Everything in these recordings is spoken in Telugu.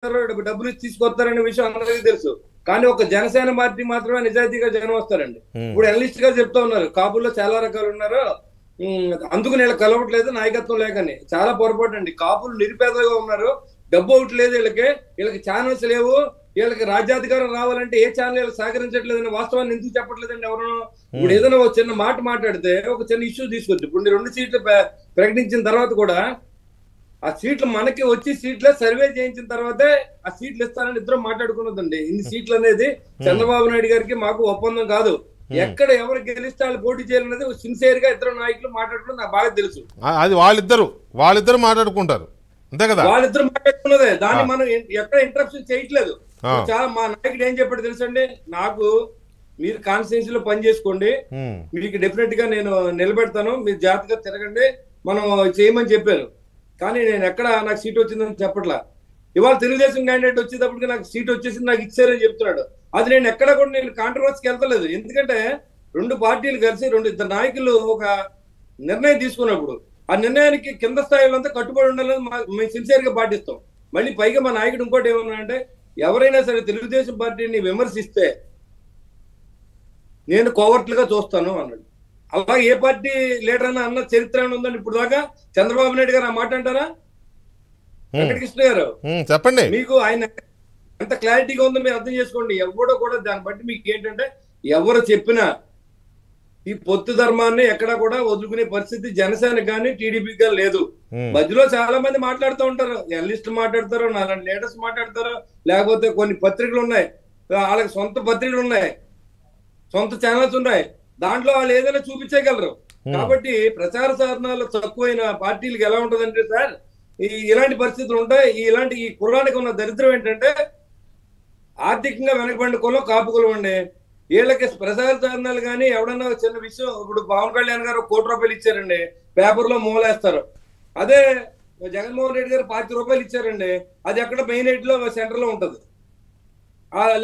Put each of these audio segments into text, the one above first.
డబ్బులు ఇచ్చి తీసుకొస్తారనే విషయం అందరికీ తెలుసు. కానీ ఒక జనసేన పార్టీ మాత్రమే నిజాయితీగా జనం వస్తారండి. ఇప్పుడు అనలిస్ట్ గా చెప్తా ఉన్నారు కాపుల్లో చాలా రకాలు ఉన్నారు, అందుకు నేను కలవట్లేదు నాయకత్వం లేకని. చాలా పొరపాటు అండి. కాపులు నిరుపేదలుగా ఉన్నారు, డబ్బు ఒకటి లేదు వీళ్ళకి ఛానల్స్ లేవు, వీళ్ళకి రాజ్యాధికారం రావాలంటే ఏ ఛానల్ వీళ్ళకి సహకరించట్లేదని వాస్తవాన్ని ఎందుకు చెప్పట్లేదండి ఎవరు? ఇప్పుడు ఏదైనా ఒక చిన్న మాట మాట్లాడితే ఒక చిన్న ఇష్యూ తీసుకొచ్చు. ఇప్పుడు 2 సీట్లు ప్రకటించిన తర్వాత కూడా ఆ సీట్లు మనకి వచ్చి సీట్లే సర్వే చేయించిన తర్వాతే ఆ సీట్లు ఇస్తారని ఇద్దరు మాట్లాడుకున్నదండి. ఇన్ని సీట్లు అనేది చంద్రబాబు నాయుడు గారికి మాకు ఒప్పందం కాదు. ఎక్కడ ఎవరు గెలిస్తే వాళ్ళు పోటీ చేయాలనేది సిన్సియర్ గా ఇద్దరు నాయకులు మాట్లాడుకున్నది నాకు బాగా తెలుసు. అది వాళ్ళిద్దరు మాట్లాడుకుంటారు అంతే కదా, వాళ్ళిద్దరు మాట్లాడుకున్నదే. దాన్ని మనం ఎక్కడ ఇంటరప్షన్ చేయట్లేదు. చాలా మా నాయకుడు ఏం చెప్పాడు తెలుసండి, నాకు మీరు కాన్స్టిట్యూన్సీ లో పని చేసుకోండి, మీకు డెఫినెట్ గా నేను నిలబెడతాను, మీరు జాగ్రత్తగా తిరగండి, మనం చేయమని చెప్పారు. కానీ నేను ఎక్కడ నాకు సీట్ వచ్చిందని చెప్పట్లా. ఇవాళ తెలుగుదేశం క్యాండిడేట్ వచ్చేటప్పటికి నాకు సీట్ వచ్చేసింది, నాకు ఇచ్చారని చెప్తున్నాడు. అది నేను ఎక్కడ కూడా నేను కాంట్రవర్సీకి వెళ్తలేదు. ఎందుకంటే 2 పార్టీలు కలిసి ఇద్దరు నాయకులు ఒక నిర్ణయం తీసుకున్నప్పుడు ఆ నిర్ణయానికి కింద స్థాయిలో అంతా కట్టుబడి ఉండాలని మేము సిన్సియర్ గా పాటిస్తాం. మళ్ళీ పైగా మా నాయకుడు ఇంకోటి ఏమన్నా అంటే, ఎవరైనా సరే తెలుగుదేశం పార్టీని విమర్శిస్తే నేను కోవర్ట్లుగా చూస్తాను అన్నాడు. అలాగే ఏ పార్టీ లీడర్ అన్న చరిత్ర ఉందండి ఇప్పుడు దాకా? చంద్రబాబు నాయుడు గారు ఆ మాట అంటారా? వెంకటకృష్ణ గారు చెప్పండి, మీకు ఆయన ఎంత క్లారిటీగా ఉందో మీరు అర్థం చేసుకోండి. ఎవడో కూడా దాన్ని బట్టి మీకు ఏంటంటే, ఎవరు చెప్పినా ఈ పొత్తు ధర్మాన్ని ఎక్కడా కూడా వదులుకునే పరిస్థితి జనసేన కానీ టీడీపీ కానీ లేదు. మధ్యలో చాలా మంది మాట్లాడుతూ ఉంటారు, ఎనలిస్టులు మాట్లాడతారు, నాలుగు లీడర్స్ మాట్లాడతారు, లేకపోతే కొన్ని పత్రికలు ఉన్నాయి, వాళ్ళకి సొంత పత్రికలు ఉన్నాయి, సొంత ఛానల్స్ ఉన్నాయి, దాంట్లో వాళ్ళు ఏదైనా చూపించగలరు. కాబట్టి ప్రచార సాధనాలు తక్కువైన పార్టీలకు ఎలా ఉంటుందంటే సార్, ఇలాంటి పరిస్థితులు ఉంటాయి. ఇలాంటి ఈ కులానికి ఉన్న దరిద్రం ఏంటంటే, ఆర్థికంగా వెనకబడిన కులం కాపు కులం అండి. వీళ్ళకి ప్రచార సాధనాలు కానీ ఎవడన్నా చిన్న విషయం, ఇప్పుడు పవన్ కళ్యాణ్ గారు 1 కోటి రూపాయలు ఇచ్చారండి, పేపర్ లో మూలేస్తారు. అదే జగన్మోహన్ రెడ్డి గారు 25 రూపాయలు ఇచ్చారండి, అది ఎక్కడ మెయిన్ ఎయిట్ లో సెంటర్ లో ఉంటది,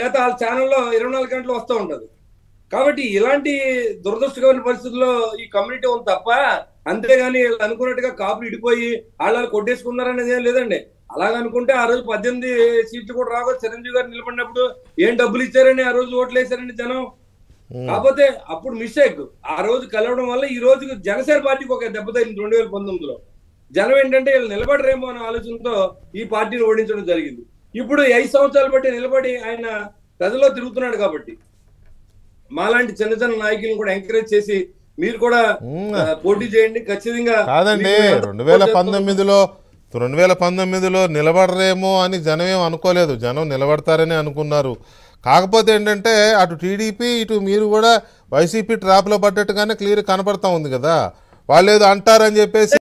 లేకపోతే వాళ్ళ ఛానల్లో 24 గంటలు వస్తూ ఉంటది. కాబట్టి ఇలాంటి దురదృష్టకరమైన పరిస్థితుల్లో ఈ కమ్యూనిటీ ఉంది తప్ప, అంతేగాని అనుకున్నట్టుగా కాపులు ఇడిపోయి వాళ్ళు కొట్టేసుకున్నారనేది ఏం లేదండి. అలాగనుకుంటే ఆ రోజు 18 సీట్లు కూడా రాగా చిరంజీవి గారు నిలబడినప్పుడు ఏం డబ్బులు ఇచ్చారని ఆ రోజు ఓట్లు వేశారండి జనం. కాకపోతే అప్పుడు మిస్టేక్, ఆ రోజు కలవడం వల్ల ఈ రోజు జనసేన పార్టీకి ఒక దెబ్బ తగిలింది 2019లో. జనం ఏంటంటే వీళ్ళు నిలబడరేమో అనే ఆలోచనతో ఈ పార్టీని ఓడించడం జరిగింది. ఇప్పుడు 5 సంవత్సరాలు బట్టి నిలబడి ఆయన ప్రజల్లో తిరుగుతున్నాడు. కాబట్టి మాలాంటి చిన్న చిన్న నాయకులను కూడా ఎంకరేజ్ చేసి మీరు కూడా పోటీ చేయండి ఖచ్చితంగా. కాదండి, 2019లో నిలబడరేమో అని జనం ఏం అనుకోలేదు, జనం నిలబడతారని అనుకున్నారు. కాకపోతే ఏంటంటే అటు టీడీపీ ఇటు మీరు కూడా వైసీపీ ట్రాప్లో పడ్డట్టుగానే క్లియర్ కనపడతా ఉంది కదా, వాళ్ళు ఏదో అంటారని చెప్పేసి